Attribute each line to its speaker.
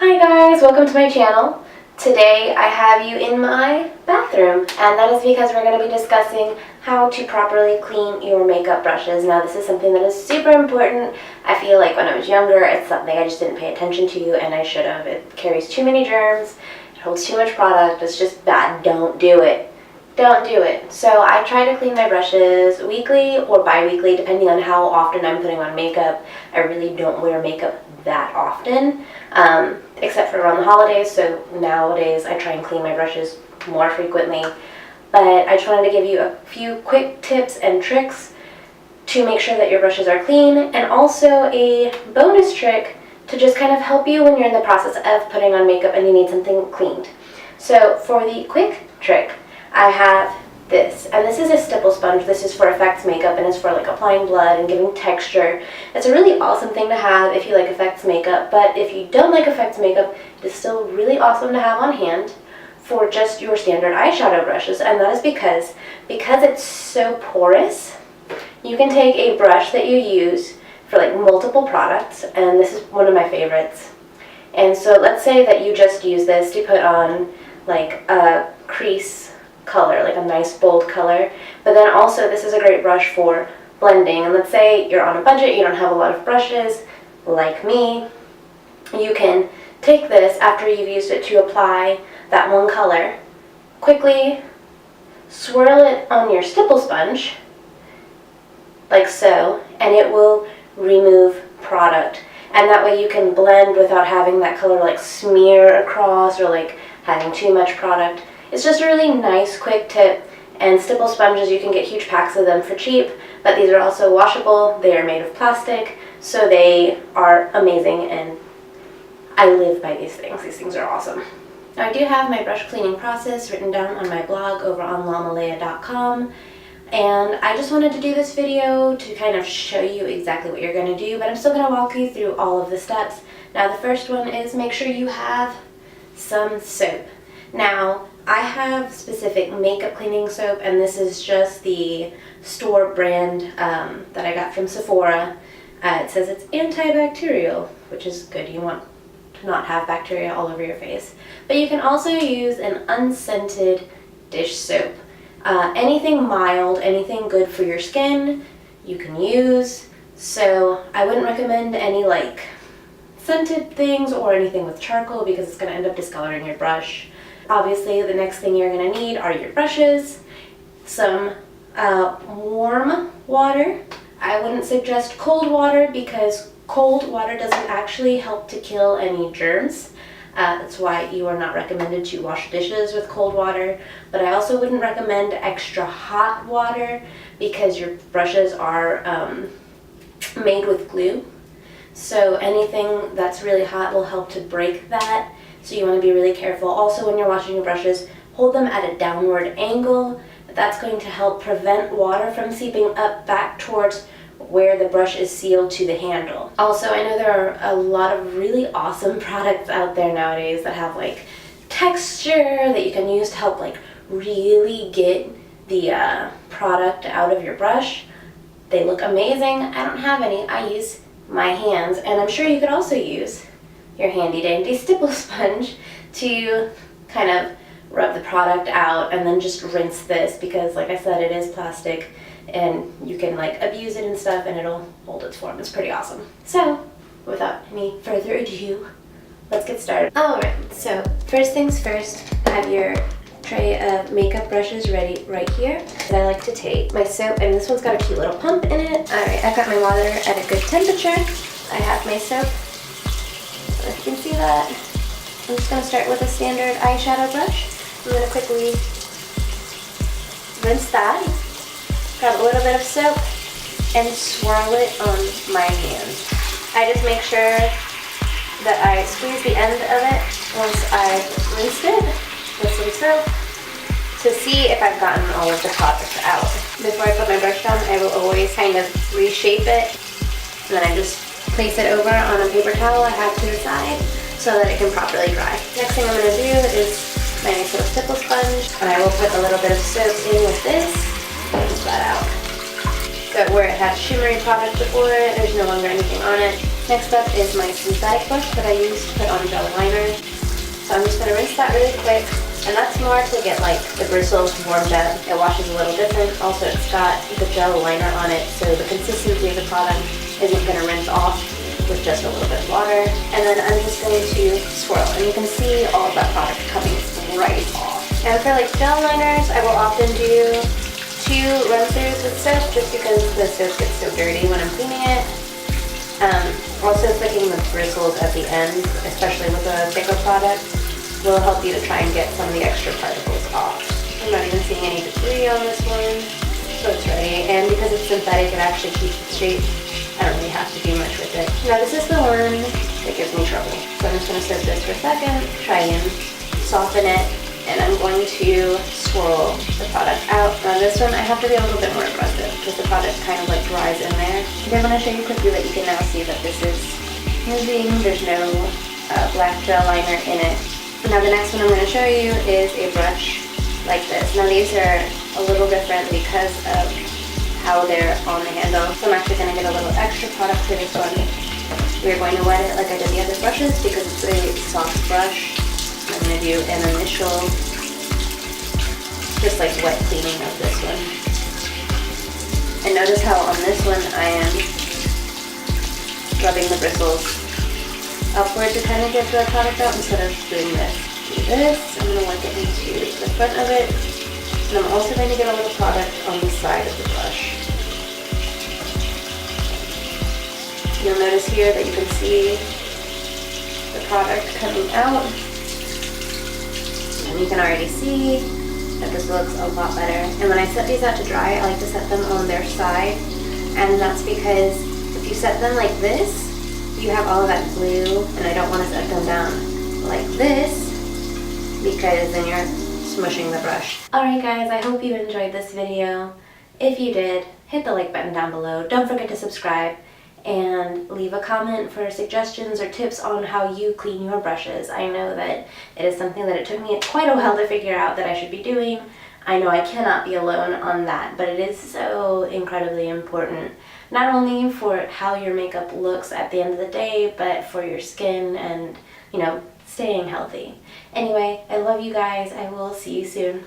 Speaker 1: Hi guys, welcome to my channel. Today I have you in my bathroom, and that is because we're going to be discussing how to properly clean your makeup brushes. Now this is something that is super important. I feel like when I was younger it's something I just didn't pay attention to, and I should have. It carries too many germs, it holds too much product, it's just bad. Don't do it. Don't do it. So I try to clean my brushes weekly or bi-weekly depending on how often I'm putting on makeup. I really don't wear makeup that often, except for around the holidays, so nowadays I try and clean my brushes more frequently. But I just wanted to give you a few quick tips and tricks to make sure that your brushes are clean, and also a bonus trick to just kind of help you when you're in the process of putting on makeup and you need something cleaned. So for the quick trick, I have this, and this is a stipple sponge. This is for effects makeup, and it's for like applying blood and giving texture. It's a really awesome thing to have if you like effects makeup, but if you don't like effects makeup, it's still really awesome to have on hand for just your standard eyeshadow brushes. And that is because it's so porous, you can take a brush that you use for like multiple products, and this is one of my favorites. And so let's say that you just use this to put on like a crease color, like a nice bold color, but then also this is a great brush for blending. And let's say you're on a budget, you don't have a lot of brushes like me, you can take this after you've used it to apply that one color, quickly swirl it on your stipple sponge like so, and it will remove product, and that way you can blend without having that color like smear across or like having too much product. It's just a really nice quick tip, and stipple sponges, you can get huge packs of them for cheap, but these are also washable. They are made of plastic, so they are amazing, and I live by these things. These things are awesome. Now I do have my brush cleaning process written down on my blog over on lamalea.com, and I just wanted to do this video to kind of show you exactly what you're going to do, but I'm still going to walk you through all of the steps. Now the first one is make sure you have some soap. Now I have specific makeup cleaning soap, and this is just the store brand that I got from Sephora. It says it's antibacterial, which is good. You want to not have bacteria all over your face. But you can also use an unscented dish soap. Anything mild, anything good for your skin, you can use. So I wouldn't recommend any like scented things or anything with charcoal, because it's going to end up discoloring your brush. Obviously, the next thing you're going to need are your brushes, some warm water. I wouldn't suggest cold water, because cold water doesn't actually help to kill any germs. That's why you are not recommended to wash dishes with cold water. But I also wouldn't recommend extra hot water, because your brushes are made with glue. So anything that's really hot will help to break that. So you want to be really careful. Also, when you're washing your brushes, hold them at a downward angle. That's going to help prevent water from seeping up back towards where the brush is sealed to the handle. Also, I know there are a lot of really awesome products out there nowadays that have like texture that you can use to help like really get the product out of your brush. They look amazing. I don't have any. I use my hands, and I'm sure you could also use your handy dandy stipple sponge to kind of rub the product out, and then just rinse this, because like I said, it is plastic and you can like abuse it and stuff and it'll hold its form. It's pretty awesome. So without any further ado, let's get started. Alright, so first things first, have your tray of makeup brushes ready right here. And I like to take my soap, and this one's got a cute little pump in it. Alright, I've got my water at a good temperature. I have my soap. If you can see that, I'm just going to start with a standard eyeshadow brush. I'm going to quickly rinse that, grab a little bit of soap, and swirl it on my hand. I just make sure that I squeeze the end of it once I've rinsed it with some soap to see if I've gotten all of the product out. Before I put my brush down, I will always kind of reshape it, and then I just place it over on a paper towel I have to the side so that it can properly dry. Next thing I'm going to do is my nice little stipple sponge, and I will put a little bit of soap in with this and rinse that out. So where it had shimmery product before it, there's no longer anything on it. Next up is my synthetic brush that I use to put on gel liner. So I'm just going to rinse that really quick, and that's more to get like the bristles warmed up. It washes a little different. Also, it's got the gel liner on it, so the consistency of the product isn't going to rinse off with just a little bit of water. And then I'm just going to swirl, and you can see all of that product coming right off. And for like gel liners, I will often do 2 run-throughs with soap just because the soap gets so dirty when I'm cleaning it. Also flicking the bristles at the end, especially with a thicker product, will help you to try and get some of the extra particles off. I'm not even seeing any debris on this one, so it's ready. And because it's synthetic, it actually keeps its shape. I don't really have to do much with it. Now this is the one that gives me trouble. So I'm just going to soak this for a second, try and soften it, and I'm going to swirl the product out. Now this one, I have to be a little bit more aggressive because the product kind of like dries in there. I'm going to show you quickly that you can now see that this is moving. There's no black gel liner in it. Now the next one I'm going to show you is a brush like this. Now these are a little different because of how they're on the handle. So I'm actually going to get a little extra product for this one. We're going to wet it like I did the other brushes because it's a soft brush. I'm going to do an initial, just like wet cleaning of this one. And notice how on this one I am rubbing the bristles upward to kind of get the product out instead of doing this. Do this, I'm going to work it into the front of it. And I'm also going to get a little product on the side of the brush. You'll notice here that you can see the product coming out. And you can already see that this looks a lot better. And when I set these out to dry, I like to set them on their side. And that's because if you set them like this, you have all of that glue, and I don't want to set them down like this because then you're smushing the brush. Alright guys, I hope you enjoyed this video. If you did, hit the like button down below. Don't forget to subscribe and leave a comment for suggestions or tips on how you clean your brushes. I know that it is something that it took me quite a while to figure out that I should be doing. I know I cannot be alone on that, but it is so incredibly important, not only for how your makeup looks at the end of the day, but for your skin and, you know, staying healthy. Anyway, I love you guys. I will see you soon.